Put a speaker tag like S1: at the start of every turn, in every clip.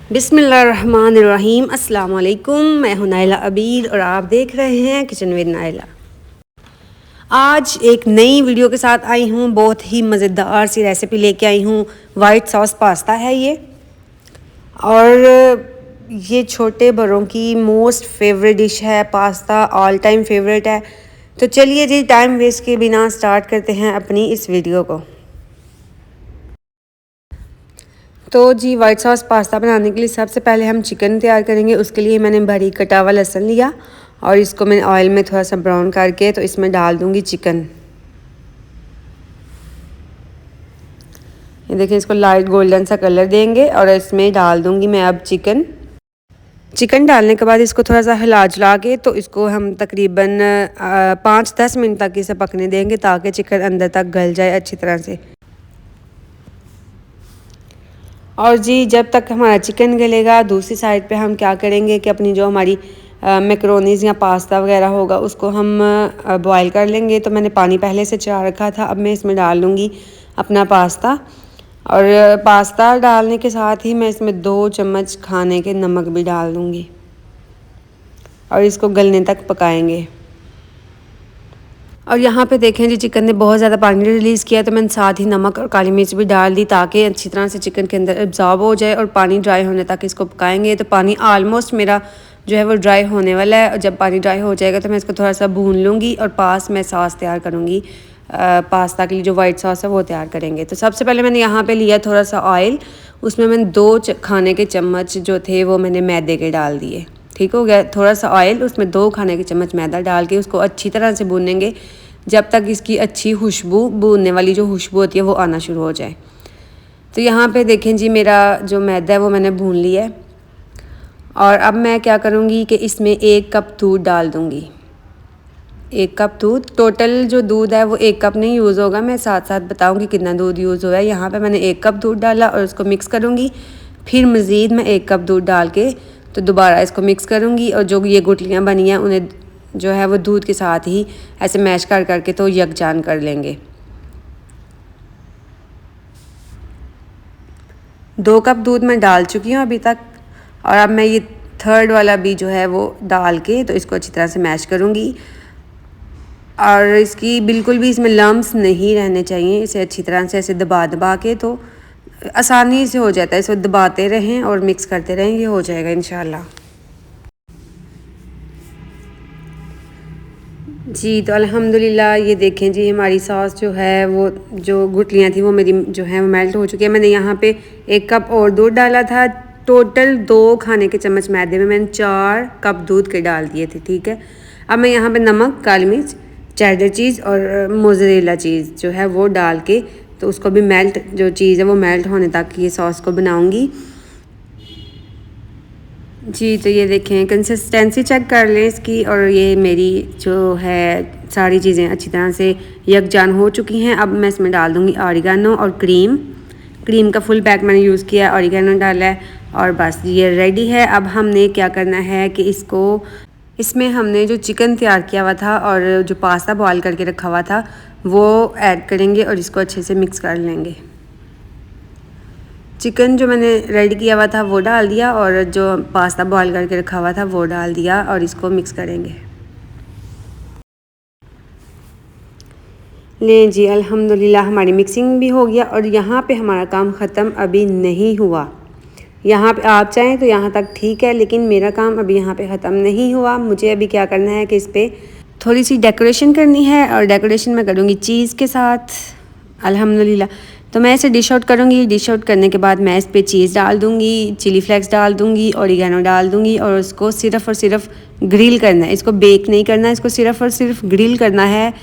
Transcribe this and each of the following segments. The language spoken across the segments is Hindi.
S1: बिस्मिल्लाहिर्रहमानिर्रहीम। अस्सलाम वालेकुम। मैं हूं नाइला अबीद और आप देख रहे हैं किचन विद नाइला। आज एक नई वीडियो के साथ आई हूं। बहुत ही मज़ेदार सी रेसिपी लेके आई हूं। वाइट सॉस पास्ता है ये, और ये छोटे बड़ों की मोस्ट फेवरेट डिश है। पास्ता ऑल टाइम फेवरेट है। तो चलिए जी, टाइम वेस्ट के बिना स्टार्ट करते हैं अपनी इस वीडियो को। तो जी, वाइट सॉस पास्ता बनाने के लिए सबसे पहले हम चिकन तैयार करेंगे। उसके लिए मैंने बारीक कटा हुआ लहसुन लिया और इसको मैंने ऑयल में थोड़ा सा ब्राउन करके तो इसमें डाल दूंगी चिकन। ये देखिए, इसको लाइट गोल्डन सा कलर देंगे और इसमें डाल दूंगी मैं अब चिकन डालने के बाद इसको थोड़ा सा हिला जुला के तो इसको हम तकरीबन 5-10 मिनट तक इसे पकने देंगे ताकि चिकन अंदर तक गल जाए अच्छी तरह से। और जी, जब तक हमारा चिकन गलेगा, दूसरी साइड पे हम क्या करेंगे कि अपनी जो हमारी मैक्रोनीज़ या पास्ता वगैरह होगा उसको हम बॉईल कर लेंगे। तो मैंने पानी पहले से चढ़ा रखा था। अब मैं इसमें डाल लूँगी अपना पास्ता, और पास्ता डालने के साथ ही मैं इसमें 2 चम्मच खाने के नमक भी डाल दूँगी और इसको गलने तक पकाएंगे। और यहाँ पे देखें जी, चिकन ने बहुत ज़्यादा पानी रिलीज़ किया तो मैंने साथ ही नमक और काली मिर्च भी डाल दी ताकि अच्छी तरह से चिकन के अंदर एब्जॉर्ब हो जाए। और पानी ड्राई होने तक इसको पकाएंगे। तो पानी ऑलमोस्ट मेरा जो है वो ड्राई होने वाला है, और जब पानी ड्राई हो जाएगा तो मैं इसको थोड़ा सा भून लूँगी और पास में सॉस तैयार करूँगी। पास्ता के लिए जो वाइट सॉस है वो तैयार करेंगे। तो सबसे पहले मैंने यहाँ पर लिया थोड़ा सा ऑयल। उसमें मैंने 2 खाने के चम्मच जो थे वो मैंने मैदे के डाल दिए। ठीक हो गया। थोड़ा सा ऑयल, उसमें 2 खाने के चम्मच मैदा डाल के उसको अच्छी तरह से भूनेंगे जब तक इसकी अच्छी खुशबू, भूनने वाली जो खुशबू होती है वो आना शुरू हो जाए। तो यहाँ पे देखें जी, मेरा जो मैदा है वो मैंने भून लिया है। और अब मैं क्या करूँगी कि इसमें 1 कप दूध डाल दूँगी। 1 कप दूध, टोटल जो दूध है वो 1 कप नहीं यूज़ होगा। मैं साथ साथ बताऊँगी कितना दूध यूज़ हुआ है। यहाँ पे मैंने 1 कप दूध डाला और उसको मिक्स करूँगी। फिर मज़ीद मैं 1 कप दूध डाल के तो दोबारा इसको मिक्स करूँगी, और जो ये गुठलियाँ बनी हैं उन्हें जो है वो दूध के साथ ही ऐसे मैश कर करके तो यकजान कर लेंगे। 2 कप दूध मैं डाल चुकी हूँ अभी तक, और अब मैं ये 3rd वाला भी जो है वो डाल के तो इसको अच्छी तरह से मैश करूँगी। और इसकी बिल्कुल भी इसमें लम्स नहीं रहने चाहिए। इसे अच्छी तरह से ऐसे दबा दबा के तो आसानी से हो जाता है। इसको दबाते रहें और मिक्स करते रहें, ये हो जाएगा इंशाल्लाह। जी, तो अल्हम्दुलिल्लाह ये देखें जी, हमारी सॉस जो है वो जो गुठलियाँ थी वो मेरी जो है वो मेल्ट हो चुकी है। मैंने यहाँ पे 1 कप और दूध डाला था। टोटल 2 खाने के चम्मच मैदे में मैंने 4 कप दूध के डाल दिए थे। ठीक है। अब मैं यहाँ पे नमक, काली मिर्च, चेडर चीज़ और मोज़रेला चीज़ जो है वो डाल के तो उसको भी मेल्ट, जो चीज़ है वो मेल्ट होने तक ये सॉस को बनाऊँगी। जी, तो ये देखें, कंसिस्टेंसी चेक कर लें इसकी, और ये मेरी जो है सारी चीज़ें अच्छी तरह से यकजान हो चुकी हैं। अब मैं इसमें डाल दूँगी ऑरिगेनो और क्रीम का फुल पैक मैंने यूज़ किया है, ऑरिगेनो डाला है, और बस ये रेडी है। अब हमने क्या करना है कि इसमें हमने जो चिकन तैयार किया हुआ था और जो पास्ता बॉयल करके रखा हुआ था वो ऐड करेंगे और इसको अच्छे से मिक्स कर लेंगे। चिकन जो मैंने रेडी किया हुआ था वो डाल दिया, और जो पास्ता बॉईल करके रखा हुआ था वो डाल दिया, और इसको मिक्स करेंगे। लें जी, अल्हम्दुलिल्लाह हमारी मिक्सिंग भी हो गया। और यहाँ पे हमारा काम ख़त्म अभी नहीं हुआ। यहाँ पे आप चाहें तो यहाँ तक ठीक है, लेकिन मेरा काम अभी यहाँ पे ख़त्म नहीं हुआ। मुझे अभी क्या करना है कि इस पर थोड़ी सी डेकोरेशन करनी है, और डेकोरेशन मैं करूँगी चीज़ के साथ अल्हम्दुलिल्लाह। तो मैं इसे डिश आउट करूँगी। डिश आउट करने के बाद मैं इस पर चीज़ डाल दूँगी, चिली फ्लेक्स डाल दूँगी, ऑरिगेनो डाल दूँगी, और उसको सिर्फ़ और सिर्फ ग्रिल करना है। इसको बेक नहीं करना, इसको सिर्फ़ और सिर्फ ग्रिल करना है।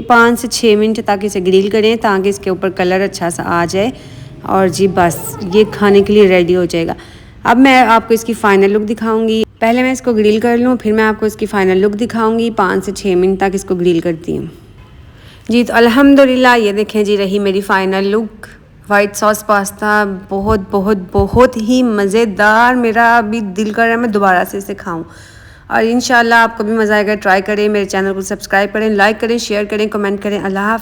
S1: 5 से 6 मिनट तक इसे ग्रिल करें ताकि इसके ऊपर कलर अच्छा सा आ जाए, और जी बस ये खाने के लिए रेडी हो जाएगा। अब मैं आपको इसकी फ़ाइनल लुक दिखाऊँगी। पहले मैं इसको ग्रिल कर लूँ, फिर मैं आपको इसकी फ़ाइनल लुक दिखाऊँगी। 5 से 6 मिनट तक इसको ग्रिल करती हूँ। जी, तो अल्हम्दुलिल्लाह ये देखें जी, रही मेरी final look. White sauce pasta बहुत बहुत बहुत ही मज़ेदार। मेरा अभी दिल कर रहा है मैं दोबारा से इसे खाऊं, और इंशाल्लाह आपको भी मज़ा आएगा। ट्राई करें, मेरे चैनल को सब्सक्राइब करें, लाइक करें, शेयर करें, कमेंट करें। अल्लाह हाफ़िज़।